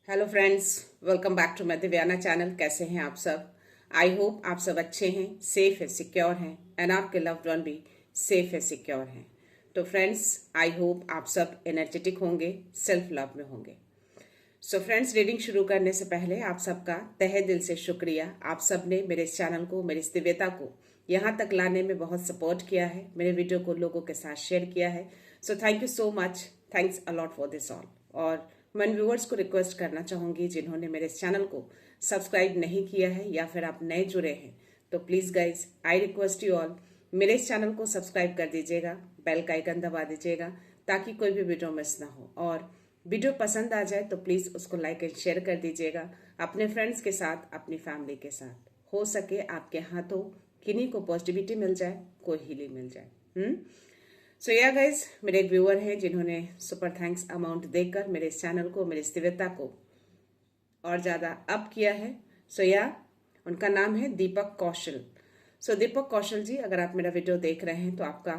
Hello friends, welcome back to my Divyana channel. कैसे हैं आप सब? आई होप आप सब अच्छे हैं, सेफ है, सिक्योर हैं एंड आपके लव्ड वन भी सेफ है, सिक्योर हैं। तो फ्रेंड्स, आई होप आप सब एनर्जेटिक होंगे, सेल्फ लव में होंगे। सो फ्रेंड्स, रीडिंग शुरू करने से पहले आप सबका तहे दिल से शुक्रिया। आप सब ने मेरे इस चैनल को, मेरी इस दिव्यता को यहाँ तक लाने में बहुत सपोर्ट किया है, मेरे वीडियो को लोगों के साथ शेयर किया है। So thank you so much, thanks a lot for this all. और मैं व्यूअर्स को रिक्वेस्ट करना चाहूँगी जिन्होंने मेरे इस चैनल को सब्सक्राइब नहीं किया है या फिर आप नए जुड़े हैं, तो please guys, I request you all, मेरे इस चैनल को सब्सक्राइब कर दीजिएगा, बेल का आइकन दबा दीजिएगा ताकि कोई भी वीडियो मिस ना हो। और वीडियो पसंद आ जाए तो प्लीज़ उसको लाइक एंड शेयर कर दीजिएगा अपने फ्रेंड्स के साथ, अपनी फैमिली के साथ। हो सके आपके हाथों किन्हीं को पॉजिटिविटी मिल जाए, कोई हीलिंग मिल जाए। सो या गाइज, मेरे एक व्यूअर हैं जिन्होंने सुपर थैंक्स अमाउंट देकर मेरे इस चैनल को, मेरी दिव्यता को और ज़्यादा अप किया है। सो या उनका नाम है दीपक कौशल। सो दीपक कौशल जी, अगर आप मेरा वीडियो देख रहे हैं तो आपका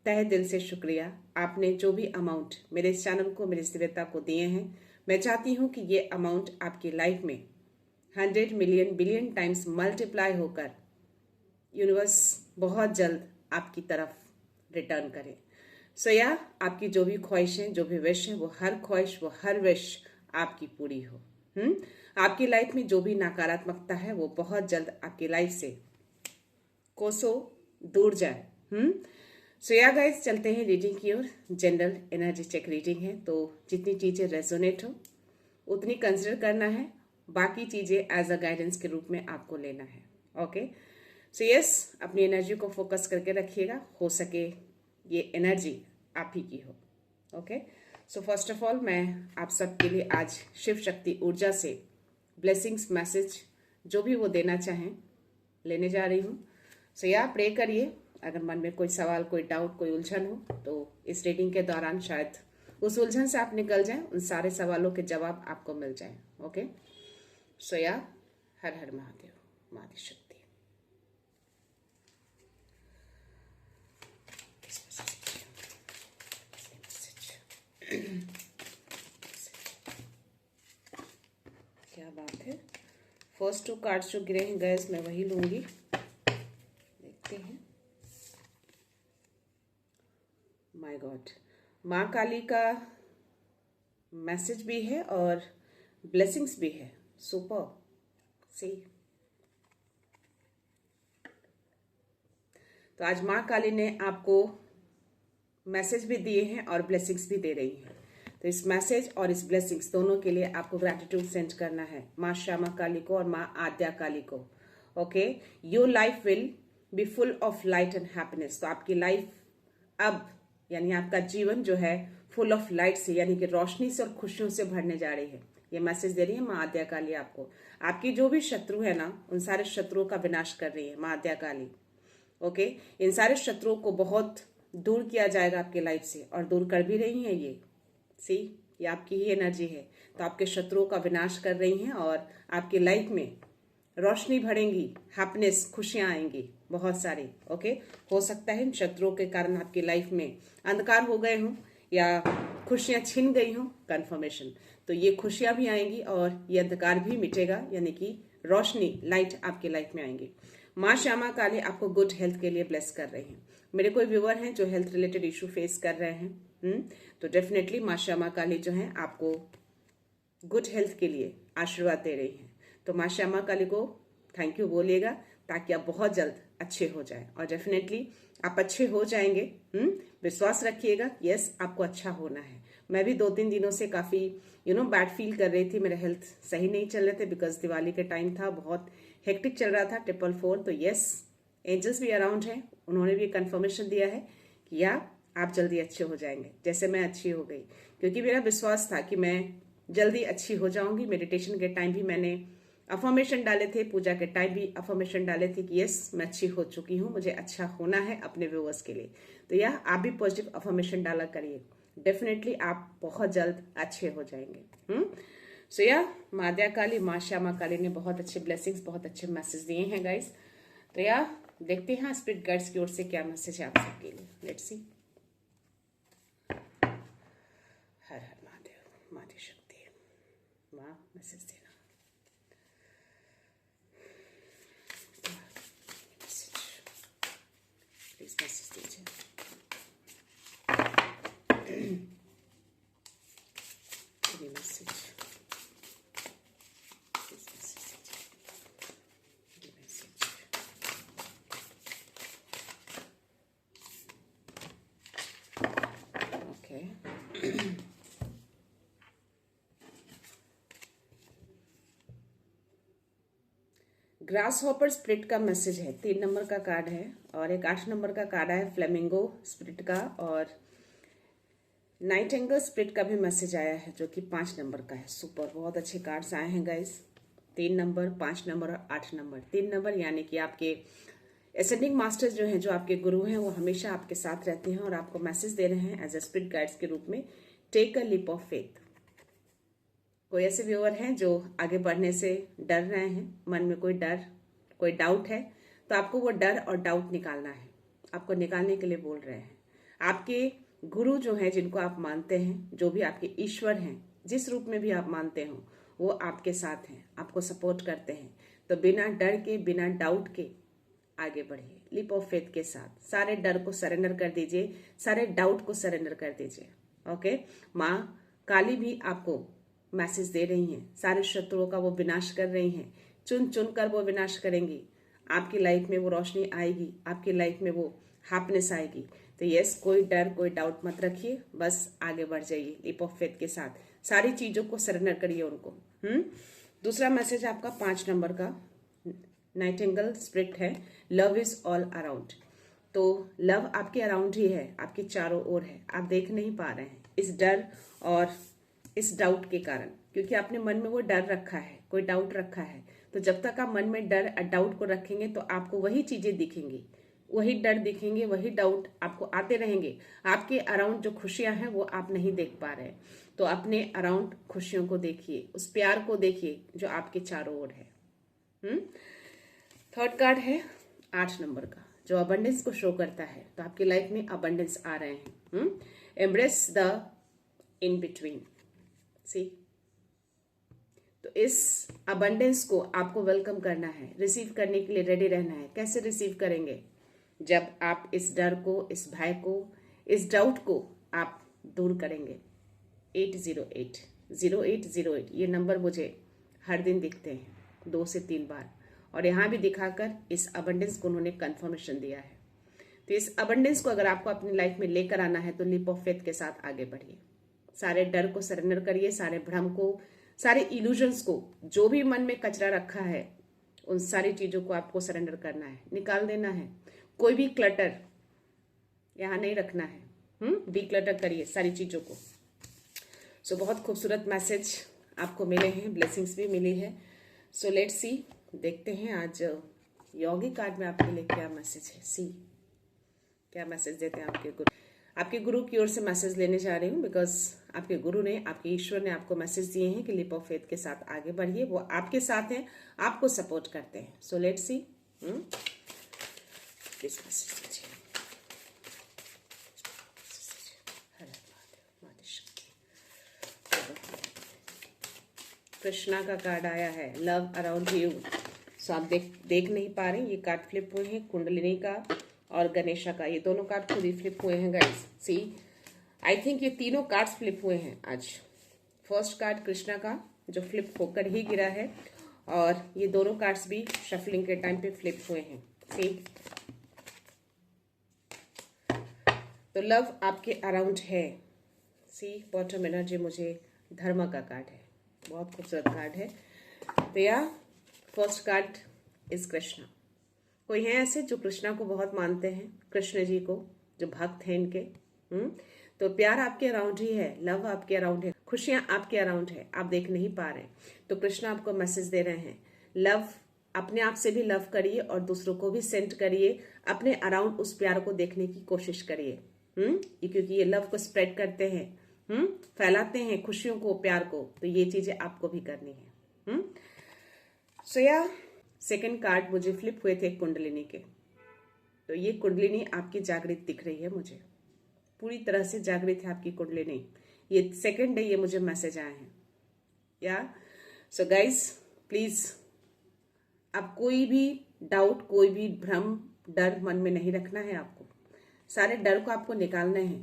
तहे दिल से शुक्रिया। आपने जो भी अमाउंट मेरे इस चैनल को, मेरी दिव्यता को दिए हैं, मैं चाहती हूँ कि ये अमाउंट आपकी लाइफ में 100 मिलियन बिलियन टाइम्स मल्टीप्लाई होकर यूनिवर्स बहुत जल्द आपकी तरफ रिटर्न करे। सो या आपकी जो भी ख्वाहिशें, जो भी विश है, वो हर ख्वाहिश, वो हर विश आपकी पूरी हो। आपकी लाइफ में जो भी नकारात्मकता है वो बहुत जल्द आपकी लाइफ से कोसों दूर जाए। सो या गाइस, चलते हैं रीडिंग की ओर। जनरल एनर्जी चेक रीडिंग है, तो जितनी चीज़ें रेजोनेट हो उतनी कंसिडर करना है, बाकी चीज़ें एज अ गाइडेंस के रूप में आपको लेना है। ओके, सो यस, अपनी एनर्जी को फोकस करके रखिएगा, हो सके ये एनर्जी आप ही की हो। Okay, so first of all मैं आप सबके लिए आज शिव शक्ति ऊर्जा से ब्लेसिंग्स मैसेज जो भी वो देना चाहें लेने जा रही हूँ। सो या प्रे करिए। अगर मन में कोई सवाल, कोई डाउट, कोई उलझन हो तो इस रीडिंग के दौरान शायद उस उलझन से आप निकल जाएं, उन सारे सवालों के जवाब आपको मिल जाएं। ओके, सो या हर हर महादेव, मादी शक्ति। क्या बात है, फर्स्ट 2 कार्ड्स जो गिरे हैं गैस, मैं वही लूंगी। देखते हैं। माय गॉड, माँ काली का मैसेज भी है और ब्लेसिंग्स भी है। सुपर सी। तो आज माँ काली ने आपको मैसेज भी दिए हैं और ब्लेसिंग्स भी दे रही हैं। तो इस मैसेज और इस ब्लेसिंग्स दोनों के लिए आपको ग्रैटिट्यूड सेंड करना है माँ श्यामा काली को और माँ आद्या काली को। Okay, your life will be full of light and happiness. तो आपकी लाइफ अब, यानी आपका जीवन जो है, फुल ऑफ लाइट से, यानी कि रोशनी से और खुशियों से भरने जा रही है। ये मैसेज दे रही है माँ आद्या काली आपको। आपकी जो भी शत्रु है ना, उन सारे शत्रुओं का विनाश कर रही है माँ आद्या काली। ओके, इन सारे शत्रुओं को बहुत दूर किया जाएगा आपकी लाइफ से, और दूर कर भी रही हैं ये। सी, ये आपकी ही एनर्जी है। तो आपके शत्रुओं का विनाश कर रही हैं और आपकी लाइफ में रोशनी भरेंगी, हैप्पीनेस, खुशियां आएंगी बहुत सारी। ओके, हो सकता है इन शत्रुओं के कारण आपकी लाइफ में अंधकार हो गए हों या खुशियां छिन गई हों, कंफर्मेशन। तो ये खुशियां भी आएंगी और ये अंधकार भी मिटेगा, यानी कि रोशनी, लाइट आपकी लाइफ में आएंगी। माँ श्यामा काली आपको गुड हेल्थ के लिए ब्लेस कर रही हैं। मेरे कोई व्यूअर हैं जो हेल्थ रिलेटेड इशू फेस कर रहे हैं, तो डेफिनेटली माँ श्यामा काली जो है आपको गुड हेल्थ के लिए आशीर्वाद दे रही हैं। तो माँ श्यामा काली को थैंक यू बोलिएगा ताकि आप बहुत जल्द अच्छे हो जाएं, और डेफिनेटली आप अच्छे हो जाएंगे। विश्वास रखिएगा, यस, आपको अच्छा होना है। मैं भी 2-3 दिनों से काफ़ी बैड फील कर रही थी, मेरे हेल्थ सही नहीं चल रहे थे बिकॉज दिवाली के टाइम था, बहुत हेक्टिक चल रहा था 444। तो यस, एंजल्स भी अराउंड हैं, उन्होंने भी कंफर्मेशन दिया है कि या आप जल्दी अच्छे हो जाएंगे, जैसे मैं अच्छी हो गई। क्योंकि मेरा विश्वास था कि मैं जल्दी अच्छी हो जाऊंगी। मेडिटेशन के टाइम भी मैंने अफर्मेशन डाले थे, पूजा के टाइम भी अफर्मेशन डाले थे कि यस, मैं अच्छी हो चुकी हूँ, मुझे अच्छा होना है अपने व्यूअर्स के लिए। तो यह आप भी पॉजिटिव अफर्मेशन डाला करिए, डेफिनेटली आप बहुत जल्द अच्छे हो जाएंगे। सो या माँ आद्या काली, माँ श्यामा काली ने बहुत अच्छे ब्लेसिंग्स, बहुत अच्छे मैसेज दिए हैं गाइस। तो या देखते हैं स्पिरिट गाइड्स की ओर से क्या मैसेज है आप सबके लिए। Let's see. हर हर महादेव, मादी शक्ति। वाह, मैसेज देना, प्लीज मैसेज दीजिए। मैसेज, प्लीज मैसेज दीजिए, message. Okay, grass hopper spirit का मैसेज है, 3 नंबर का कार्ड है, और एक 8 नंबर का कार्ड है फ्लेमिंगो स्प्रिट का, और नाइटिंगेल स्प्रिट का भी मैसेज आया है जो कि 5 नंबर का है। सुपर, बहुत अच्छे कार्ड्स आए हैं गाइस। 3 नंबर, 5 नंबर और 8 नंबर। 3 नंबर यानी कि आपके एसेंडिंग मास्टर्स जो हैं, जो आपके गुरु हैं, वो हमेशा आपके साथ रहते हैं और आपको मैसेज दे रहे हैं एज ए स्पिरिट गाइड्स के रूप में। Take a leap of faith. कोई ऐसे व्यूअर हैं जो आगे बढ़ने से डर रहे हैं, मन में कोई डर, कोई डाउट है, तो आपको वो डर और डाउट निकालना है। आपको निकालने के लिए बोल रहे हैं। आपके गुरु जो हैं, जिनको आप मानते हैं, जो भी आपके ईश्वर हैं, जिस रूप में भी आप मानते हो, वो आपके साथ हैं, आपको सपोर्ट करते हैं। तो बिना डर के, बिना डाउट के आगे बढ़िए, लीप ऑफ फेथ के साथ। सारे डर को सरेंडर कर दीजिए, सारे डाउट को सरेंडर कर दीजिए। ओके, माँ काली भी आपको मैसेज दे रही हैं, सारे शत्रुओं का वो विनाश कर रही हैं, चुन चुन कर वो विनाश करेंगी। आपकी लाइफ में वो रोशनी आएगी, आपकी लाइफ में वो हैप्पीनेस आएगी। तो यस, कोई डर, कोई डाउट मत रखिए, बस आगे बढ़ जाइए लीप ऑफ फेथ के साथ। सारी चीजों को सरेंडर करिए उनको। दूसरा मैसेज आपका 5 नंबर का नाइटिंगेल स्प्रिट है, लव इज ऑल अराउंड। तो लव आपके अराउंड ही है, आपके चारों ओर है, आप देख नहीं पा रहे हैं इस डर और इस डाउट के कारण, क्योंकि आपने मन में वो डर रखा है, कोई डाउट रखा है। तो जब तक आप मन में डर और डाउट को रखेंगे तो आपको वही चीजें दिखेंगी, वही डर दिखेंगे, वही डाउट आपको आते रहेंगे। आपके अराउंड जो खुशियां हैं वो आप नहीं देख पा रहे। तो अपने अराउंड खुशियों को देखिए, उस प्यार को देखिए जो आपके चारों ओर है। थर्ड कार्ड है 8 नंबर का, जो अबंडेंस को शो करता है। तो आपकी लाइफ में अबंडेंस आ रहे हैं। Embrace the in between. See, तो इस अबंडेंस को आपको वेलकम करना है, रिसीव करने के लिए रेडी रहना है। कैसे रिसीव करेंगे? जब आप इस डर को, इस भय को, इस डाउट को आप दूर करेंगे। 808 ये नंबर मुझे हर दिन दिखते हैं 2 से 3 बार, और यहाँ भी दिखाकर इस अबंडेंस को उन्होंने कंफर्मेशन दिया है। तो इस अबंडेंस को अगर आपको अपनी लाइफ में लेकर आना है तो लीप ऑफ फेथ के साथ आगे बढ़िए। सारे डर को सरेंडर करिए, सारे भ्रम को, सारे इल्यूजन्स को, जो भी मन में कचरा रखा है, उन सारी चीजों को आपको सरेंडर करना है, निकाल देना है। कोई भी क्लटर यहाँ नहीं रखना है। डिक्लटर करिए सारी चीजों को। सो बहुत खूबसूरत मैसेज आपको मिले हैं, ब्लेसिंग्स भी मिली है। सो लेट्स सी, देखते हैं आज योगी कार्ड में आपके लिए क्या मैसेज है। सी, क्या मैसेज देते हैं आपके गुरु। आपके गुरु की ओर से मैसेज लेने जा रही हूँ, बिकॉज आपके गुरु ने, आपके ईश्वर ने आपको मैसेज दिए हैं कि लीप ऑफ फेथ के साथ आगे बढ़िए। वो आपके साथ हैं, आपको सपोर्ट करते हैं। So let's see, please message दीजिए। कृष्णा का कार्ड आया है, लव अराउंड यू। सो आप देख नहीं पा रहे, ये कार्ड फ्लिप हुए हैं, कुंडलिनी का और गणेशा का। ये दोनों कार्ड खुद ही फ्लिप हुए हैं गाइस। सी, आई थिंक ये तीनों कार्ड्स फ्लिप हुए हैं आज। फर्स्ट कार्ड कृष्णा का जो फ्लिप होकर ही गिरा है, और ये दोनों कार्ड्स भी शफलिंग के टाइम पे फ्लिप हुए हैं। सी, तो लव आपके अराउंड है। सी, बॉटम एनर्जी मुझे धर्म का कार्ड है, बहुत खूबसूरत कार्ड है। तो या फर्स्ट कार्ड इज कृष्णा। कोई है ऐसे जो कृष्णा को बहुत मानते हैं, कृष्ण जी को, जो भक्त हैं इनके। तो प्यार आपके अराउंड ही है, लव आपके अराउंड है, खुशियां आपके अराउंड है, आप देख नहीं पा रहे। तो कृष्णा आपको मैसेज दे रहे हैं, लव, अपने आप से भी लव करिए और दूसरों को भी सेंड करिए। अपने अराउंड उस प्यार को देखने की कोशिश करिए। क्योंकि ये लव को स्प्रेड करते हैं, फैलाते हैं खुशियों को, प्यार को। तो ये चीजें आपको भी करनी है। सो या सेकंड कार्ड मुझे फ्लिप हुए थे कुंडलिनी के। तो ये कुंडलिनी आपकी जागृत दिख रही है मुझे, पूरी तरह से जागृत है आपकी कुंडलिनी। ये सेकंड डे ये मुझे मैसेज आए हैं। या सो गाइज प्लीज, अब कोई भी डाउट, कोई भी भ्रम, डर मन में नहीं रखना है आपको। सारे डर को आपको निकालना है।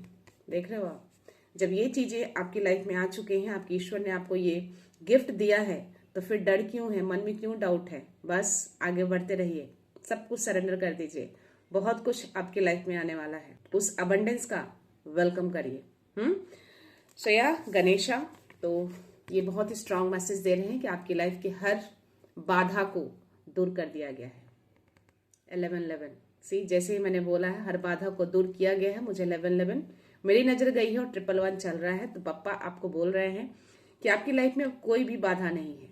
देख रहे हो आप, जब ये चीजें आपकी लाइफ में आ चुके हैं, आपके ईश्वर ने आपको ये गिफ्ट दिया है, तो फिर डर क्यों है, मन में क्यों डाउट है? बस आगे बढ़ते रहिए, सब कुछ सरेंडर कर दीजिए। बहुत कुछ आपकी लाइफ में आने वाला है, उस अबंडेंस का वेलकम करिए। सो या गणेशा, तो ये बहुत ही स्ट्रांग मैसेज दे रहे हैं कि आपकी लाइफ की हर बाधा को दूर कर दिया गया है। 1111 सी, जैसे ही मैंने बोला है हर बाधा को दूर किया गया है, मुझे 1111 मेरी नजर गई है और 111 चल रहा है। तो पप्पा आपको बोल रहे हैं कि आपकी लाइफ में कोई भी बाधा नहीं है।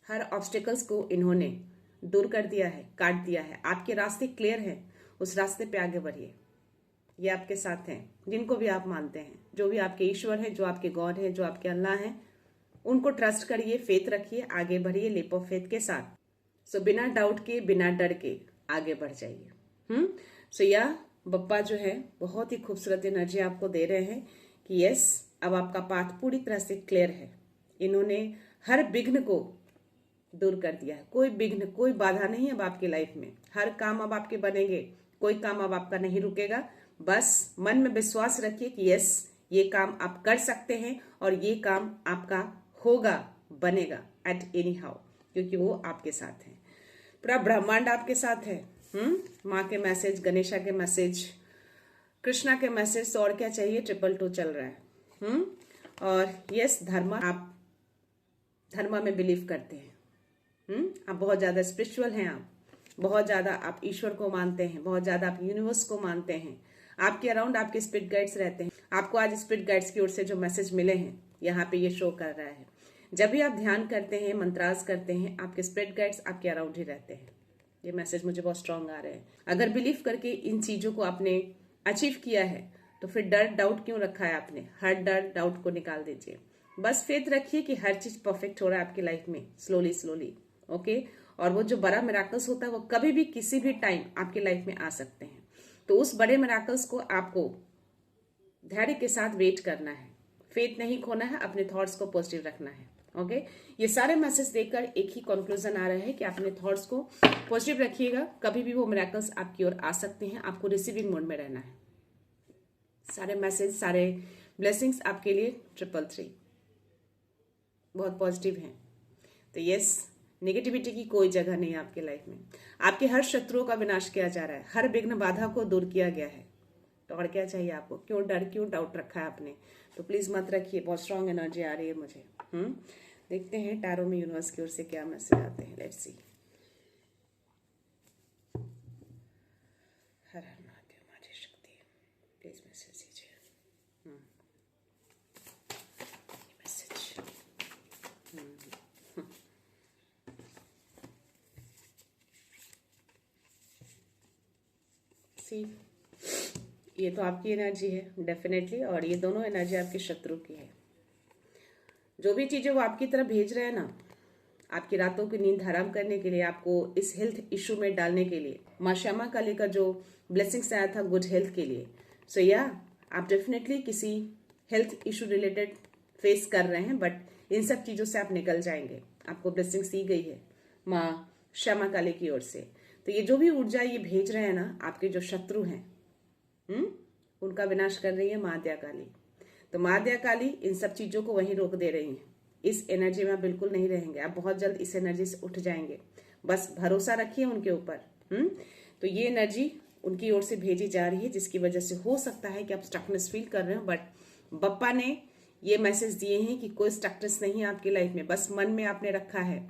हर ऑब्स्टिकल्स को इन्होंने दूर कर दिया है, काट दिया है। आपके रास्ते क्लियर हैं, उस रास्ते पे आगे बढ़िए। ये आपके साथ हैं, जिनको भी आप मानते हैं, जो भी आपके ईश्वर है, जो आपके गॉड है, जो आपके अल्लाह हैं, उनको ट्रस्ट करिए, फेथ रखिए, आगे बढ़िए लीप ऑफ फेथ के साथ। सो बिना डाउट के, बिना डर के आगे बढ़ जाइए। सो या बप्पा जो है बहुत ही खूबसूरत एनर्जी आपको दे रहे हैं कि यस, अब आपका पाथ पूरी तरह से क्लियर है। इन्होंने हर विघ्न को दूर कर दिया है। कोई विघ्न, कोई बाधा नहीं अब आपकी लाइफ में। हर काम अब आपके बनेंगे, कोई काम अब आपका नहीं रुकेगा। बस मन में विश्वास रखिए कि यस, ये काम आप कर सकते हैं और ये काम आपका होगा, बनेगा एट एनी हाउ, क्योंकि वो आपके साथ है। पूरा ब्रह्मांड आपके साथ है। माँ के मैसेज, गणेशा के मैसेज, कृष्णा के मैसेज, तो और क्या चाहिए? 222 चल रहा है। और यस, धर्म, आप धर्म में बिलीव करते हैं। आप बहुत ज्यादा स्पिरिचुअल हैं, आप बहुत ज्यादा आप ईश्वर को मानते हैं, बहुत ज्यादा आप यूनिवर्स को मानते हैं। आपके अराउंड आपके स्पिरिट गाइड्स रहते हैं। आपको आज स्पिरिट गाइड्स की ओर से जो मैसेज मिले हैं, यहाँ पे ये शो कर रहा है। जब भी आप ध्यान करते हैं, मंत्रास करते हैं, आपके स्पिरिट गाइड्स आपके अराउंड ही रहते हैं। ये मैसेज मुझे बहुत स्ट्रांग आ रहे हैं। अगर बिलीव करके इन चीजों को आपने अचीव किया है, तो फिर डर डाउट क्यों रखा है आपने? हर डर डाउट को निकाल दीजिए। बस फेथ रखिए कि हर चीज परफेक्ट हो रहा है आपकी लाइफ में, स्लोली स्लोली। ओके, और वो जो बड़ा मिराकल्स होता है वो कभी भी किसी भी टाइम आपकी लाइफ में आ सकते हैं। तो उस बड़े मिराकल्स को आपको धैर्य के साथ वेट करना है, फेथ नहीं खोना है, अपने थॉट्स को पॉजिटिव रखना है। ओके, ये सारे मैसेज देखकर एक ही कंक्लूजन आ रहा है कि अपने थॉट्स को पॉजिटिव रखिएगा, कभी भी वो मिराकल्स आपकी ओर आ सकते हैं। आपको रिसीविंग मोड में रहना है। सारे मैसेज, सारे ब्लेसिंग्स आपके लिए 333 बहुत पॉजिटिव हैं। तो यस, नेगेटिविटी की कोई जगह नहीं है आपके लाइफ में। आपके हर शत्रुओं का विनाश किया जा रहा है, हर विघ्न बाधा को दूर किया गया है। तो और क्या चाहिए आपको? क्यों डर, क्यों डाउट रखा है आपने? तो प्लीज मत रखिए, बहुत स्ट्रांग एनर्जी आ रही है मुझे। देखते हैं टैरो में यूनिवर्स की ओर से क्या मैसेज आते हैं। Let's see. हर हर महादेव, माता शक्ति, प्लीज मैसेज दीजिए। मैसेज सी, ये तो आपकी एनर्जी है डेफिनेटली, और ये दोनों एनर्जी आपके शत्रु की है। जो भी चीजें वो आपकी तरफ भेज रहे हैं ना, आपकी रातों की नींद हराम करने के लिए, आपको इस हेल्थ इशू में डालने के लिए, माँ श्यामा काली का जो ब्लेसिंग्स आया था गुड हेल्थ के लिए। सो या आप डेफिनेटली किसी हेल्थ इशू रिलेटेड फेस कर रहे हैं, बट इन सब चीजों से आप निकल जाएंगे। आपको ब्लेसिंग्स दी गई है माँ श्यामा काली की ओर से। तो ये जो भी ऊर्जा ये भेज रहे हैं ना, आपके जो शत्रु हैं उनका विनाश कर रही है माँ दया काली। तो माँ दया काली इन सब चीजों को वहीं रोक दे रही हैं। इस एनर्जी में आप बिल्कुल नहीं रहेंगे, आप बहुत जल्द इस एनर्जी से उठ जाएंगे। बस भरोसा रखिए उनके ऊपर। तो ये एनर्जी उनकी ओर से भेजी जा रही है, जिसकी वजह से हो सकता है कि आप स्टकनेस फील कर रहे हो, बट बप्पा ने ये मैसेज दिए हैं कि कोई स्टकनेस नहीं है आपकी लाइफ में, बस मन में आपने रखा है।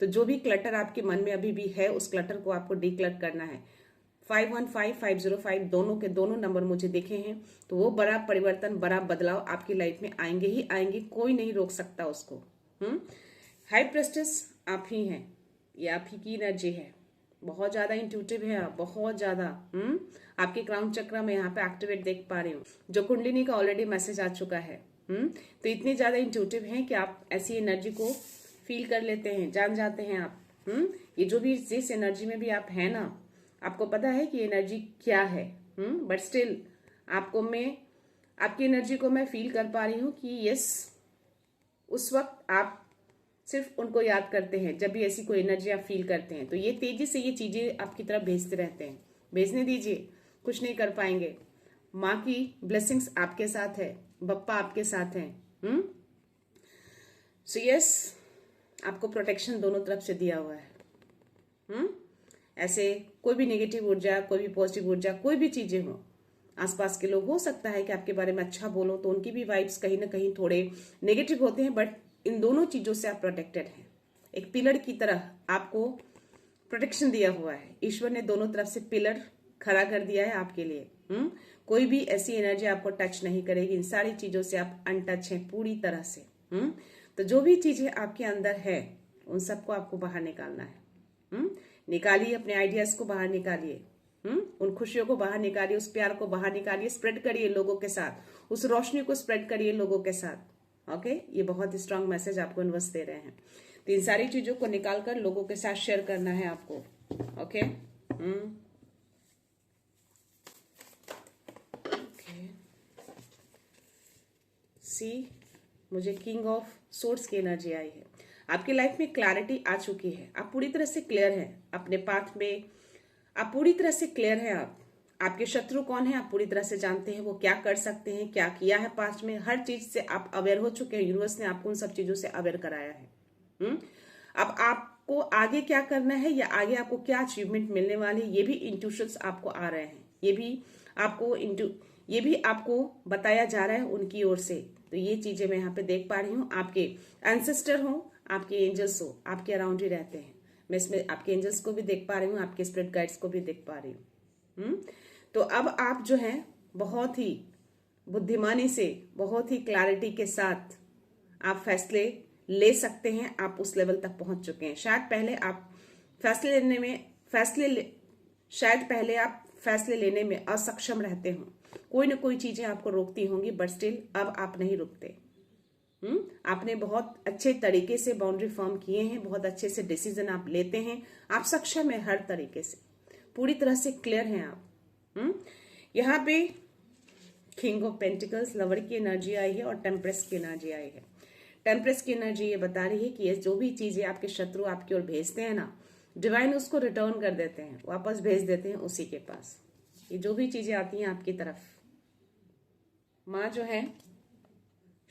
तो जो भी क्लटर आपके मन में अभी भी है, उस क्लटर को आपको डीक्लटर करना है। 515, 505 दोनों के दोनों नंबर मुझे देखे हैं। तो वो बड़ा परिवर्तन, बड़ा बदलाव आपकी लाइफ में आएंगे ही आएंगे, कोई नहीं रोक सकता उसको। हाई प्रेस्टिस आप ही हैं, ये आप ही की एनर्जी है। बहुत ज्यादा इंट्यूटिव है आप, बहुत ज्यादा। आपके क्राउन चक्र में यहाँ पे एक्टिवेट देख पा रही हूँ, जो कुंडलिनी का ऑलरेडी मैसेज आ चुका है। तो इतने ज्यादा इंट्यूटिव हैं कि आप ऐसी एनर्जी को फील कर लेते हैं, जान जाते हैं आप। ये जो भी जिस एनर्जी में भी आप हैं ना, आपको पता है कि एनर्जी क्या है। बट स्टिल आपको मैं, आपकी एनर्जी को मैं फील कर पा रही हूँ कि यस, उस वक्त आप सिर्फ उनको याद करते हैं। जब भी ऐसी कोई एनर्जी आप फील करते हैं तो ये तेजी से ये चीजें आपकी तरफ भेजते रहते हैं। भेजने दीजिए, कुछ नहीं कर पाएंगे। माँ की ब्लेसिंग्स आपके साथ है, बप्पा आपके साथ हैं। सो यस, आपको प्रोटेक्शन दोनों तरफ से दिया हुआ है। ऐसे कोई भी नेगेटिव ऊर्जा, कोई भी पॉजिटिव ऊर्जा, कोई भी चीजें हो, आसपास के लोग हो सकता है कि आपके बारे में अच्छा बोलो तो उनकी भी वाइब्स कहीं ना कहीं थोड़े नेगेटिव होते हैं, बट इन दोनों चीजों से आप प्रोटेक्टेड हैं। एक पिलर की तरह आपको प्रोटेक्शन दिया हुआ है। ईश्वर ने दोनों तरफ से पिलर खड़ा कर दिया है आपके लिए। कोई भी ऐसी एनर्जी आपको टच नहीं करेगी। इन सारी चीजों से आप अनटच हैं पूरी तरह से। तो जो भी चीजें आपके अंदर है उन सबको आपको बाहर निकालना है। निकालिए, अपने आइडियाज को बाहर निकालिए। उन खुशियों को बाहर निकालिए, उस प्यार को बाहर निकालिए, स्प्रेड करिए लोगों के साथ, उस रोशनी को स्प्रेड करिए लोगों के साथ। ओके, ये बहुत स्ट्रांग मैसेज आपको यूनिवर्स दे रहे हैं। तो इन सारी चीजों को निकालकर लोगों के साथ शेयर करना है आपको। ओके, सी, मुझे किंग ऑफ सोर्ड्स की एनर्जी आई है। आपकी लाइफ में क्लैरिटी आ चुकी है। आप पूरी तरह से क्लियर हैं अपने पाथ में। आप पूरी तरह से क्लियर हैं। आपके शत्रु कौन है आप पूरी तरह से जानते हैं। वो क्या कर सकते हैं, क्या किया है पास्ट में, हर चीज से आप अवेयर हो चुके हैं। यूनिवर्स ने आपको उन सब चीजों से अवेयर कराया है। अब आपको आगे क्या करना है या आगे आपको क्या अचीवमेंट मिलने वाली है, ये भी इंट्यूशंस आपको आ रहे हैं। ये भी आपको बताया जा रहा है उनकी ओर से। तो ये चीजें मैं यहाँ पे देख पा रही हूँ। आपके एंसेस्टर हो, आपके एंजल्स हो, आपके अराउंड ही रहते हैं। मैं इसमें आपके एंजल्स को भी देख पा रही हूँ, आपके स्पिरिट गाइड्स को भी देख पा रही हूँ। तो अब आप जो है बहुत ही बुद्धिमानी से, बहुत ही क्लैरिटी के साथ आप फैसले ले सकते हैं। आप उस लेवल तक पहुंच चुके हैं। शायद पहले आप फैसले लेने में असक्षम रहते हो। कोई ना कोई चीजें आपको रोकती होंगी, बट स्टिल अब आप नहीं रुकते। आपने बहुत अच्छे तरीके से बाउंड्री फॉर्म किए हैं, बहुत अच्छे से डिसीजन आप लेते हैं। आप सक्षम है हर तरीके से, पूरी तरह से क्लियर हैं आप। यहाँ पे किंग ऑफ पेंटिकल्स, लवर की एनर्जी आई है और टेम्प्रेस की एनर्जी आई है। टेम्प्रेस की एनर्जी ये बता रही है कि ये जो भी चीजें आपके शत्रु आपकी ओर भेजते हैं ना, डिवाइन उसको रिटर्न कर देते हैं, वापस भेज देते हैं उसी के पास। ये जो भी चीजें आती हैं आपकी तरफ, माँ जो है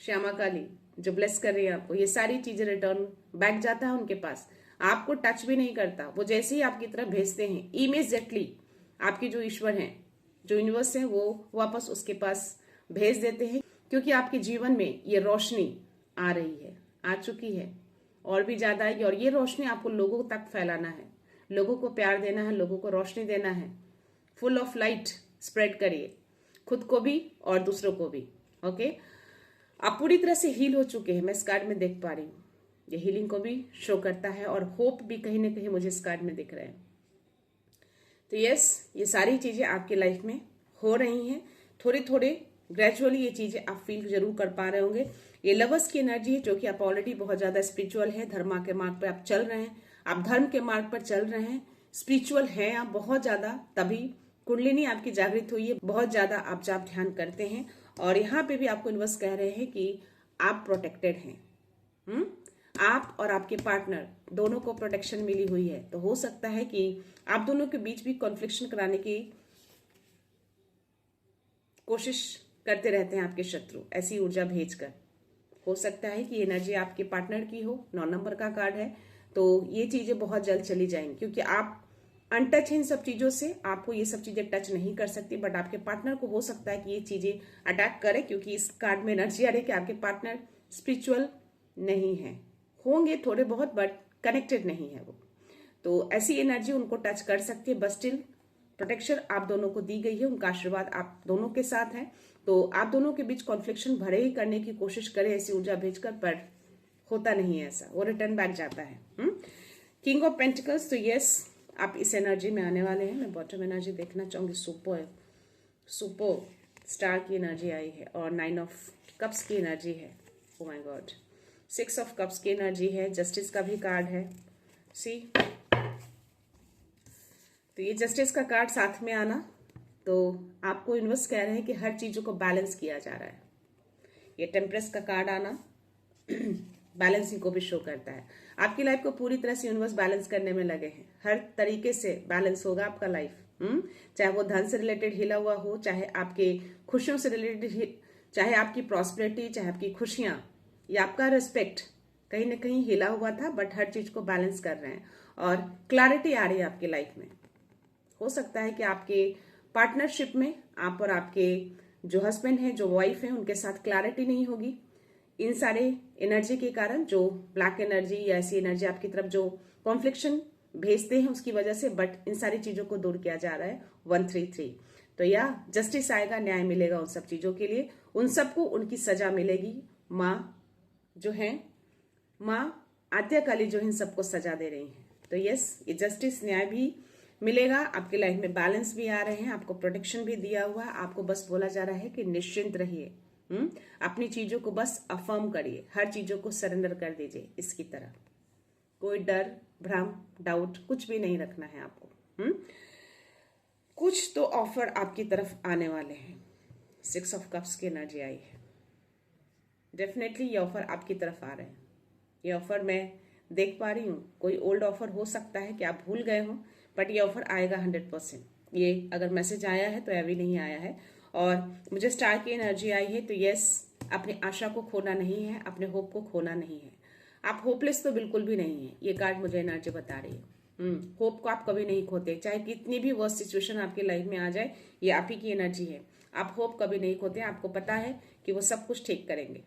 श्यामा काली जो ब्लेस कर रही है आपको, ये सारी चीजें रिटर्न बैक जाता है उनके पास। आपको टच भी नहीं करता, वो जैसे ही आपकी तरफ भेजते हैं इमीडिएटली आपके जो ईश्वर हैं, जो यूनिवर्स है, वो वापस उसके पास भेज देते हैं। क्योंकि आपके जीवन में ये रोशनी आ रही है, आ चुकी है, और भी ज्यादा आएगी। और ये रोशनी आपको लोगों तक फैलाना है, लोगों को प्यार देना है, लोगों को रोशनी देना है। फुल ऑफ लाइट स्प्रेड करिए, खुद को भी और दूसरों को भी। ओके, आप पूरी तरह से हील हो चुके हैं, मैं इस कार्ड में देख पा रही हूँ। ये हीलिंग को भी शो करता है और होप भी कहीं ना कहीं मुझे इस कार्ड में दिख रहे हैं। तो यस, ये सारी चीजें आपकी लाइफ में हो रही हैं। थोड़े थोड़े ग्रेजुअली ये चीजें आप फील जरूर कर पा रहे होंगे। ये लवर्स की एनर्जी है, जो कि आप ऑलरेडी बहुत ज्यादा स्पिरिचुअल है, धर्म के मार्ग पर आप चल रहे हैं, आप धर्म के मार्ग पर चल रहे हैं, स्पिरिचुअल है आप बहुत ज्यादा, तभी कुंडलिनी आपकी जागृत हुई है, बहुत ज्यादा आप जाप ध्यान करते हैं। और यहाँ पे भी आपको यूनिवर्स कह रहे हैं कि आप प्रोटेक्टेड हैं। आप और आपके पार्टनर दोनों को प्रोटेक्शन मिली हुई है। तो हो सकता है कि आप दोनों के बीच भी कॉन्फ्लिक्शन कराने की कोशिश करते रहते हैं आपके शत्रु, ऐसी ऊर्जा भेजकर। हो सकता है कि एनर्जी आपके पार्टनर की हो, 9 नंबर का कार्ड है। तो ये चीजें बहुत जल्द चली जाएंगी, क्योंकि आप अनटच है इन सब चीजों से, आपको ये सब चीजें टच नहीं कर सकती। बट आपके पार्टनर को हो सकता है कि ये चीजें अटैक करे, क्योंकि इस कार्ड में एनर्जी आ रही है कि आपके पार्टनर स्पिरिचुअल नहीं है, होंगे थोड़े बहुत, बट कनेक्टेड नहीं है वो। तो ऐसी एनर्जी उनको टच कर सकती है, बट स्टिल प्रोटेक्शन आप दोनों को दी गई है, उनका आशीर्वाद आप दोनों के साथ है। तो आप दोनों के बीच कॉन्फ्लिक्शन भरे ही करने की कोशिश करें ऐसी ऊर्जा भेजकर, पर होता नहीं है ऐसा, वो रिटर्न बैक जाता है। किंग ऑफ पेंटिकल्स, तो यस आप इस एनर्जी में आने वाले हैं। मैं बॉटम एनर्जी देखना चाहूंगी। सुपर स्टार की एनर्जी आई है और 9 ऑफ कप्स की एनर्जी है। Oh my God, 6 of cups की एनर्जी है, जस्टिस का भी कार्ड है। सी, तो ये जस्टिस का कार्ड साथ में आना, तो आपको यूनिवर्स कह रहे हैं कि हर चीजों को बैलेंस किया जा रहा है। ये टेम्परेस का कार्ड आना, बैलेंसिंग को भी शो करता है। आपकी लाइफ को पूरी तरह से यूनिवर्स बैलेंस करने में लगे हैं। हर तरीके से बैलेंस होगा आपका लाइफ। चाहे वो धन से रिलेटेड हिला हुआ हो, चाहे आपके खुशियों से रिलेटेड, चाहे आपकी प्रॉस्पेरिटी, चाहे आपकी खुशियां या आपका रिस्पेक्ट कहीं ना कहीं हिला हुआ था, बट हर चीज को बैलेंस कर रहे हैं और क्लैरिटी आ रही है आपकी लाइफ में। हो सकता है कि आपके पार्टनरशिप में आप और आपके जो हस्बैंड है, जो वाइफ है, उनके साथ क्लैरिटी नहीं होगी इन सारे एनर्जी के कारण, जो ब्लैक एनर्जी या ऐसी एनर्जी आपकी तरफ जो कॉन्फ्लिक्शन भेजते हैं उसकी वजह से। बट इन सारी चीजों को दूर किया जा रहा है 133। तो या जस्टिस आएगा, न्याय मिलेगा उन सब चीजों के लिए, उन सबको उनकी सजा मिलेगी। माँ जो है, माँ आद्यकाली जो इन सबको सजा दे रही हैं। तो यस, ये जस्टिस, न्याय भी मिलेगा। आपकी लाइफ में बैलेंस भी आ रहे हैं, आपको प्रोटेक्शन भी दिया हुआ है। आपको बस बोला जा रहा है कि निश्चिंत रहिए, अपनी चीजों को बस अफर्म करिए, हर चीजों को सरेंडर कर दीजिए। इसकी तरह कोई डर, भ्रम, डाउट कुछ भी नहीं रखना है आपको। कुछ तो ऑफर आपकी तरफ आने वाले हैं। 6 ऑफ कप्स की एनर्जी आई है। डेफिनेटली ये ऑफर आपकी तरफ आ रहे हैं। ये ऑफर मैं देख पा रही हूँ। कोई ओल्ड ऑफर हो सकता है कि आप भूल गए हो, बट ये ऑफर आएगा 100%। ये अगर मैसेज आया है तो अभी नहीं आया है। और मुझे स्टार की एनर्जी आई है। तो यस, अपनी आशा को खोना नहीं है, अपने होप को खोना नहीं है। आप होपलेस तो बिल्कुल भी नहीं है, ये कार्ड मुझे एनर्जी बता रही है। होप को आप कभी नहीं खोते, चाहे कितनी भी वर्स्ट सिचुएशन आपकी लाइफ में आ जाए, ये आप ही की एनर्जी है। आप होप कभी नहीं खोते, आपको पता है कि वो सब कुछ ठीक करेंगे।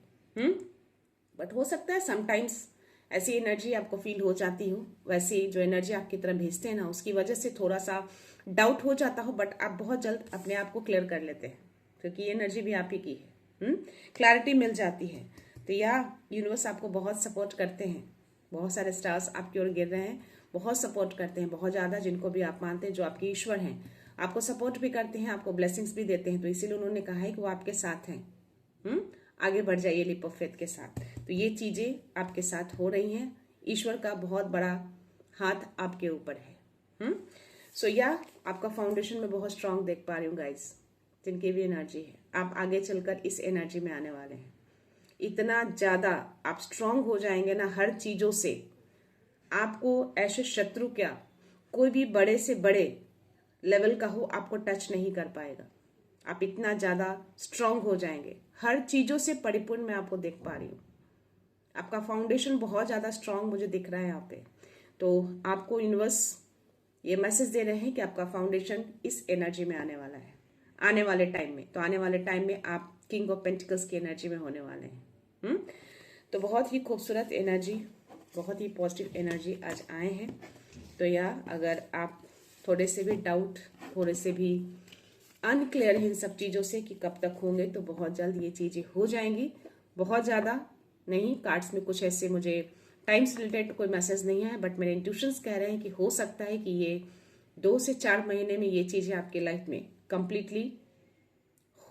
बट हो सकता है समटाइम्स ऐसी एनर्जी आपको फील हो जाती हो, वैसी जो एनर्जी आपकी तरफ भेजते हैं ना, उसकी वजह से थोड़ा सा डाउट हो जाता हो, बट आप बहुत जल्द अपने आप को क्लियर कर लेते हैं, क्योंकि ये एनर्जी भी आप ही की है। क्लैरिटी मिल जाती है। तो या यूनिवर्स आपको बहुत सपोर्ट करते हैं। बहुत सारे स्टार्स आपकी ओर गिर रहे हैं, बहुत सपोर्ट करते हैं, बहुत ज्यादा, जिनको भी आप मानते हैं, जो आपके ईश्वर हैं, आपको सपोर्ट भी करते हैं, आपको ब्लेसिंग्स भी देते हैं। तो इसीलिए उन्होंने कहा है कि वो आपके साथ हैं। आगे बढ़ जाइए लीप ऑफ फेथ के साथ। तो ये चीजें आपके साथ हो रही हैं। ईश्वर का बहुत बड़ा हाथ आपके ऊपर है। सो या आपका फाउंडेशन में बहुत स्ट्रांग देख पा रही हूँ गाइस, जिनकी भी एनर्जी है, आप आगे चलकर इस एनर्जी में आने वाले हैं। इतना ज्यादा आप स्ट्रांग हो जाएंगे ना हर चीजों से, आपको ऐसे शत्रु क्या, कोई भी बड़े से बड़े लेवल का हो, आपको टच नहीं कर पाएगा। आप इतना ज्यादा स्ट्रांग हो जाएंगे, हर चीजों से परिपूर्ण मैं आपको देख पा रही हूँ। आपका फाउंडेशन बहुत ज्यादा स्ट्रांग मुझे दिख रहा है यहाँ पे। तो आपको यूनिवर्स ये मैसेज दे रहे हैं कि आपका फाउंडेशन इस एनर्जी में आने वाला है आने वाले टाइम में। तो आने वाले टाइम में आप किंग ऑफ पेंटिकल्स की एनर्जी में होने वाले हैं। तो बहुत ही खूबसूरत एनर्जी, बहुत ही पॉजिटिव एनर्जी आज आए हैं। तो या अगर आप थोड़े से भी डाउट, थोड़े से भी अनक्लियर है इन सब चीज़ों से कि कब तक होंगे, तो बहुत जल्द ये चीज़ें हो जाएंगी। बहुत ज़्यादा नहीं, कार्ड्स में कुछ ऐसे मुझे टाइम से रिलेटेड कोई मैसेज नहीं है, बट मेरे इंट्यूशंस कह रहे हैं कि हो सकता है कि ये 2 से 4 महीने में ये चीज़ें आपकी लाइफ में कंप्लीटली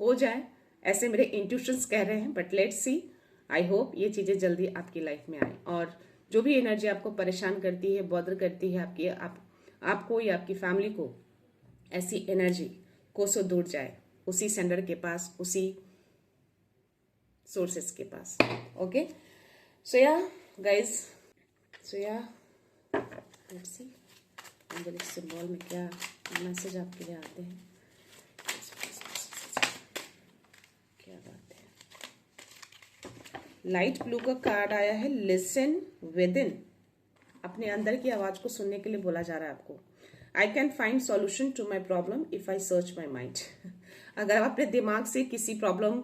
हो जाए, ऐसे मेरे इंट्यूशंस कह रहे हैं। But let's see, I hope ये चीज़ें जल्दी आपकी लाइफ में आए। और जो भी एनर्जी आपको परेशान करती है, बॉदर करती है आपको या आपकी फैमिली को, ऐसी एनर्जी कोसों दूर जाए उसी सेंडर के पास, उसी सोर्सेस के पास। ओके, सो या गाइज, सो या लेट्स सी एंजेलिक सिंबल में क्या मैसेज आपके लिए आते हैं। क्या बात है, लाइट ब्लू का कार्ड आया है, लिसन विद इन। अपने अंदर की आवाज को सुनने के लिए बोला जा रहा है आपको। I can find solution to my problem if I search my mind. अगर आप अपने दिमाग से किसी प्रॉब्लम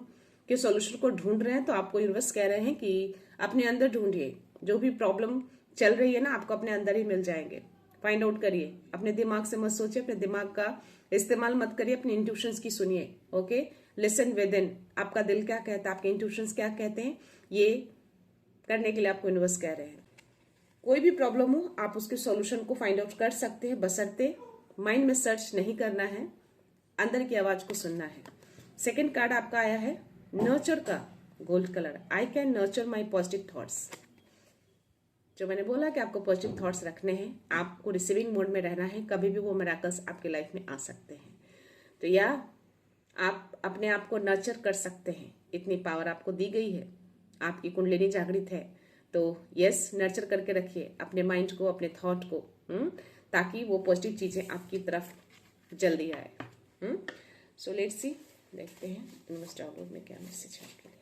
के सॉल्यूशन को ढूंढ रहे हैं, तो आपको यूनिवर्स कह रहे हैं कि अपने अंदर ढूंढिए। जो भी प्रॉब्लम चल रही है ना, आपको अपने अंदर ही मिल जाएंगे। फाइंड आउट करिए, अपने दिमाग से मत सोचिए, अपने दिमाग का इस्तेमाल मत करिए, अपनी इंट्यूशंस की सुनिए। ओके, लिसन विद इन, आपका दिल क्या कहता है, आपके इंट्यूशंस क्या कहते हैं, ये करने के लिए आपको यूनिवर्स कह रहे हैं। कोई भी प्रॉब्लम हो, आप उसके सॉल्यूशन को फाइंड आउट कर सकते हैं, बशर्ते माइंड में सर्च नहीं करना है, अंदर की आवाज को सुनना है। सेकंड कार्ड आपका आया है नर्चर का, gold colour. I can nurture my positive thoughts. जो मैंने बोला कि आपको पॉजिटिव थॉट्स रखने हैं, आपको रिसीविंग मोड में रहना है, कभी भी वो मिरेकल्स आपकी लाइफ में आ सकते हैं। तो या आप अपने आप को नर्चर कर सकते हैं, इतनी पावर आपको दी गई है, आपकी कुंडलिनी जागृत है। तो यस, नर्चर करके रखिए अपने माइंड को, अपने थॉट को, ताकि वो पॉजिटिव चीजें आपकी तरफ जल्दी आए। सो लेट्स सी, देखते हैं यूनिवर्स डाउनलोड में क्या मैसेज है आपके लिए।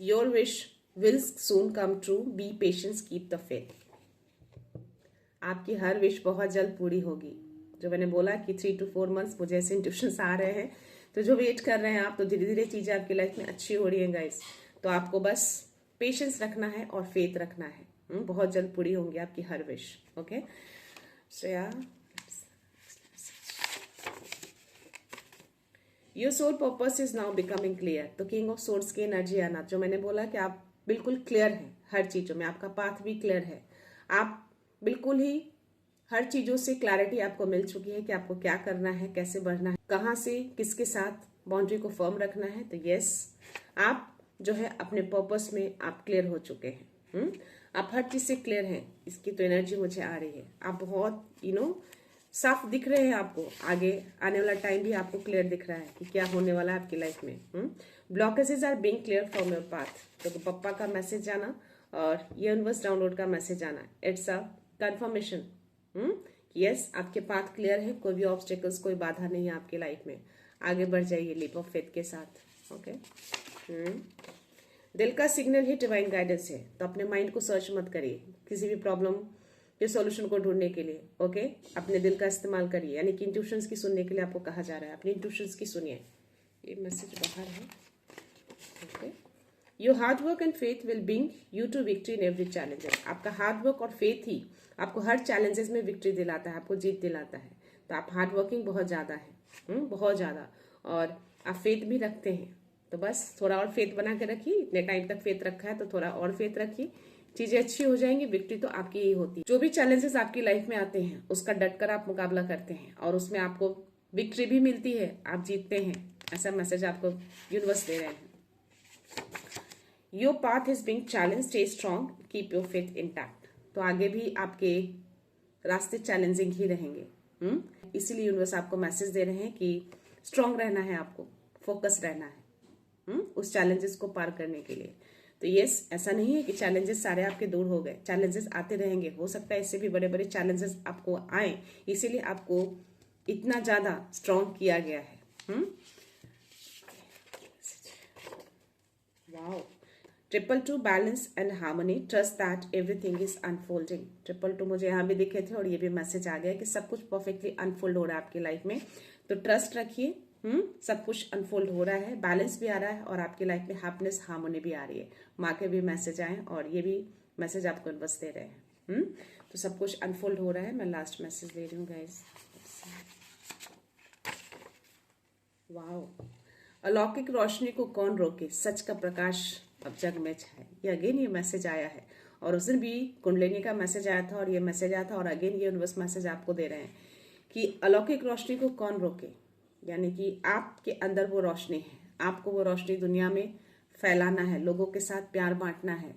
Your wish will soon come true. Be patient. Keep the faith. आपकी हर विश बहुत जल्द पूरी होगी। जो मैंने बोला कि 3 to 4 months मुझे ऐसे इंट्यूशंस आ रहे हैं, तो जो वेट कर रहे हैं आप, तो धीरे धीरे चीजें आपकी लाइफ में अच्छी हो रही है गाइस। तो आपको बस पेशेंस रखना है और फेथ रखना है। बहुत जल्द पूरी होंगी आपकी हर विश। ओके, सो या your soul purpose is now becoming clear. तो किंग ऑफ सोर्ड्स की एनर्जी आना, जो मैंने बोला कि आप बिल्कुल क्लियर हैं हर चीजों में, आपका पाथ भी क्लियर है, आप बिल्कुल ही हर चीजों से क्लैरिटी आपको मिल चुकी है कि आपको क्या करना है, कैसे बढ़ना है, कहाँ से किसके साथ बाउंड्री को फर्म रखना है। तो यस, आप जो है अपने पर्पस में आप क्लियर हो चुके हैं। आप हर चीज से क्लियर हैं, इसकी तो एनर्जी मुझे आ रही है। आप बहुत साफ दिख रहे हैं, आपको आगे आने वाला टाइम भी आपको क्लियर दिख रहा है कि क्या होने वाला है आपकी लाइफ में। Blockages are being clear from your path. तो पप्पा का मैसेज आना और यूनिवर्स डाउनलोड का मैसेज आना, इट्स अ कंफर्मेशन। यस, आपके पाथ क्लियर है, कोई भी ऑब्स्टेकल्स, कोई बाधा नहीं है आपकी लाइफ में। आगे बढ़ जाइए लीप ऑफ फेथ के साथ। ओके, दिल का सिग्नल ही डिवाइन गाइडेंस है। तो अपने माइंड को सर्च मत करिए किसी भी प्रॉब्लम के सॉल्यूशन को ढूंढने के लिए। ओके, अपने दिल का इस्तेमाल करिए, यानी कि इंट्यूशंस की सुनने के लिए आपको कहा जा रहा है, अपनी इंट्यूशंस की सुनिए। ये मैसेज बाहर है। Okay, your hard work and faith will bring you to victory in every challenges. आपका हार्ड वर्क और फेथ ही आपको हर चैलेंजेस में विक्ट्री दिलाता है, आपको जीत दिलाता है। तो आप हार्ड वर्किंग बहुत ज्यादा है, बहुत ज्यादा, और आप फेथ भी रखते हैं। तो बस थोड़ा और फेथ बना के रखिए। इतने टाइम तक फेथ रखा है तो थोड़ा और फेथ रखिए, चीजें अच्छी हो जाएंगी। विक्ट्री तो आपकी ही होती है। जो भी चैलेंजेस आपकी लाइफ में आते हैं उसका डट कर आप मुकाबला करते हैं और उसमें आपको विक्ट्री भी मिलती है, आप जीतते हैं। ऐसा मैसेज आपको यूनिवर्स दे रहे हैं। Your path is being challenge, stay strong, keep your faith intact. तो आगे भी आपके रास्ते चैलेंजिंग ही रहेंगे। इसीलिए यूनिवर्स आपको मैसेज दे रहे हैं कि स्ट्रांग रहना है, आपको फोकस रहना है उस चैलेंजेस को पार करने के लिए। तो यस, ऐसा नहीं है कि चैलेंजेस सारे आपके दूर हो गए, चैलेंजेस आते रहेंगे। हो सकता है इससे भी बड़े बड़े चैलेंजेस आपको आए, इसीलिए आपको इतना ज्यादा स्ट्रांग किया गया है। Wow, 222 balance and harmony, trust that everything is unfolding. 222 मुझे यहाँ भी दिखे थे और ये भी मैसेज आ गया कि सब कुछ परफेक्टली अनफोल्ड हो रहा है आपकी लाइफ में। तो ट्रस्ट रखिए, सब कुछ अनफोल्ड हो रहा है, बैलेंस भी आ रहा है और आपकी लाइफ में हैप्पीनेस, हार्मोनी भी आ रही है। माँ के भी मैसेज आए और ये भी मैसेज आपको बस दे रहे हैं। तो सब कुछ अनफोल्ड हो रहा है। मैं लास्ट मैसेज दे रही हूँ गाइस। वाओ, अलौकिक रोशनी को कौन रोके, सच का प्रकाश अब जग में छाए। ये अगेन ये मैसेज आया है और उस दिन भी कुंडलिनी का मैसेज आया था और ये मैसेज आया था और अगेन ये यूनिवर्स मैसेज आपको दे रहे हैं कि अलौकिक रोशनी को कौन रोके, यानी कि आपके अंदर वो रोशनी है, आपको वो रोशनी दुनिया में फैलाना है, लोगों के साथ प्यार बांटना है।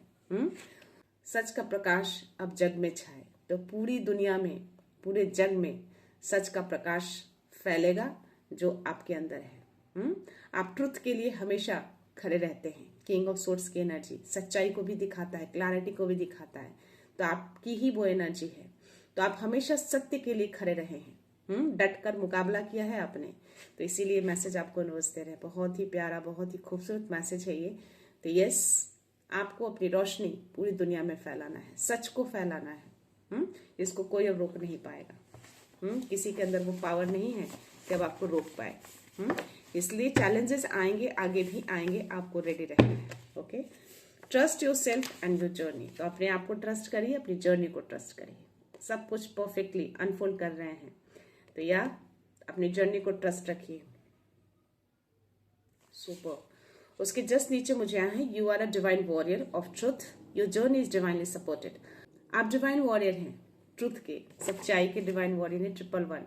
सच का प्रकाश अब जग में छाए। तो पूरी दुनिया में, पूरे जग में सच का प्रकाश फैलेगा जो आपके अंदर है। आप ट्रुथ के लिए हमेशा खड़े रहते हैं। किंग ऑफ सोर्ड्स की एनर्जी सच्चाई को भी दिखाता है, क्लैरिटी को भी दिखाता है। तो आपकी ही वो एनर्जी है। तो आप हमेशा सत्य के लिए खड़े रहे हैं, डट कर मुकाबला किया है आपने। तो इसीलिए मैसेज आपको यूनिवर्स दे रहे हैं। बहुत ही प्यारा, बहुत ही खूबसूरत मैसेज है ये। तो यस, आपको अपनी रोशनी पूरी दुनिया में फैलाना है, सच को फैलाना है। इसको कोई अब रोक नहीं पाएगा। किसी के अंदर वो पावर नहीं है कि अब आपको रोक पाए। इसलिए चैलेंजेस आएंगे, आगे भी आएंगे, आपको रेडी रहना है। Okay, trust your self and your journey. तो अपने आप को ट्रस्ट करिए, अपनी जर्नी को ट्रस्ट करिए। सब कुछ परफेक्टली अनफोल्ड कर रहे हैं। तो या अपनी जर्नी को ट्रस्ट रखिए। सुपर। उसके जस्ट नीचे मुझे आया है, you are a divine warrior of truth, your journey is divinely supported. आप डिवाइन वॉरियर हैं, ट्रुथ के, सच्चाई के डिवाइन वॉरियर है। 111।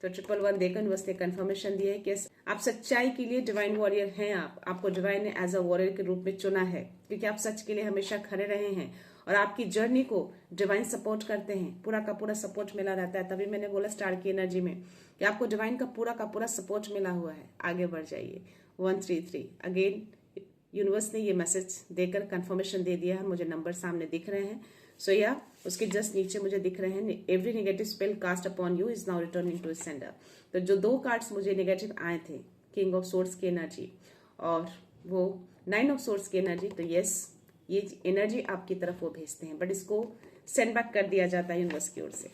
तो 111 देकर बस ने कंफर्मेशन दिया है कि आप सच्चाई के लिए डिवाइन वॉरियर हैं। आपको डिवाइन ने एज अ वॉरियर के रूप में चुना है क्योंकि आप सच के लिए हमेशा खड़े रहे हैं और आपकी जर्नी को डिवाइन सपोर्ट करते हैं, पूरा का पूरा सपोर्ट मिला रहता है। तभी मैंने बोला स्टार की एनर्जी में कि आपको डिवाइन का पूरा सपोर्ट मिला हुआ है, आगे बढ़ जाइए। 133 अगेन यूनिवर्स ने ये मैसेज देकर कंफर्मेशन दे दिया है, मुझे नंबर सामने दिख रहे हैं। सो या उसके जस्ट नीचे मुझे दिख रहे हैं, every negative spell cast upon you is now returning to sender. तो जो 2 कार्ड्स मुझे नेगेटिव आए थे, किंग ऑफ सोर्ड्स की एनर्जी और वो 9 ऑफ सोर्ड्स की एनर्जी, तो यस ये एनर्जी आपकी तरफ वो भेजते हैं, बट इसको सेंड बैक कर दिया जाता है यूनिवर्स की ओर से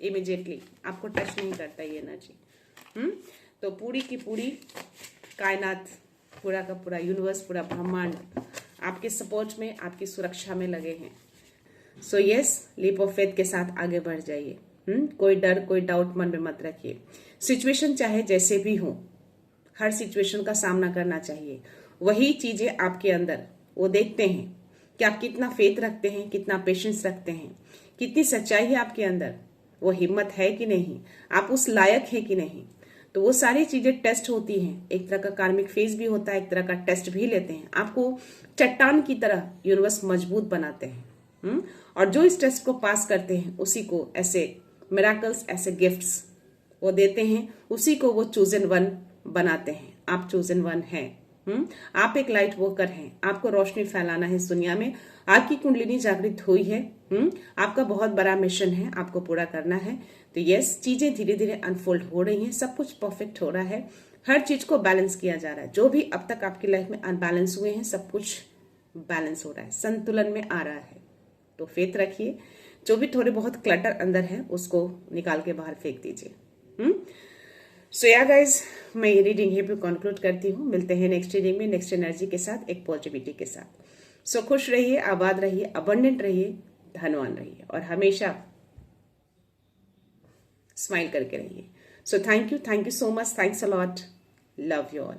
इमीडिएटली, आपको टच नहीं करता ये एनर्जी। तो पूरी की पूरी कायनात, पूरा का पूरा यूनिवर्स, पूरा ब्रह्मांड आपके सपोर्ट में, आपकी सुरक्षा में लगे हैं। So yes, leap of faith के साथ आगे बढ़ जाइए। कोई डर, कोई डाउट मन में मत रखिए। सिचुएशन चाहे जैसे भी हो, हर सिचुएशन का सामना करना चाहिए। वही चीजें आपके अंदर वो देखते हैं कि आप कितना फेथ रखते हैं, कितना पेशेंस रखते हैं, कितनी सच्चाई है आपके अंदर, वो हिम्मत है कि नहीं, आप उस लायक है कि नहीं। तो वो सारी चीजें टेस्ट होती हैं। एक तरह का कार्मिक फेज भी होता है, एक तरह का टेस्ट भी लेते हैं। आपको चट्टान की तरह यूनिवर्स मजबूत बनाते हैं। और जो इस टेस्ट को पास करते हैं उसी को ऐसे मिराकल्स, ऐसे गिफ्ट्स वो देते हैं, उसी को वो चूजन वन बनाते हैं। आप चूजन वन हैं। आप एक लाइट वर्कर हैं, आपको रोशनी फैलाना है इस दुनिया में। आपकी कुंडलिनी जागृत हुई है। आपका बहुत बड़ा मिशन है, आपको पूरा करना है। तो यस, चीजें धीरे धीरे अनफोल्ड हो रही हैं, सब कुछ परफेक्ट हो रहा है, हर चीज को बैलेंस किया जा रहा है। जो भी अब तक आपकी लाइफ में अनबैलेंस हुए हैं, सब कुछ बैलेंस हो रहा है, संतुलन में आ रहा है। तो फेथ रखिए, जो भी थोड़े बहुत क्लटर अंदर है उसको निकाल के बाहर फेंक दीजिए। सो या गाइज, मैं ये रीडिंग यहीं पे कंक्लूड करती हूँ। मिलते हैं नेक्स्ट रीडिंग में, नेक्स्ट एनर्जी के साथ, एक पॉजिटिविटी के साथ। सो खुश रहिए, आबाद रहिए, अबंडेंट रहिए, धनवान रहिए और हमेशा स्माइल करके रहिए। So thank you so much, thanks a lot, love you all.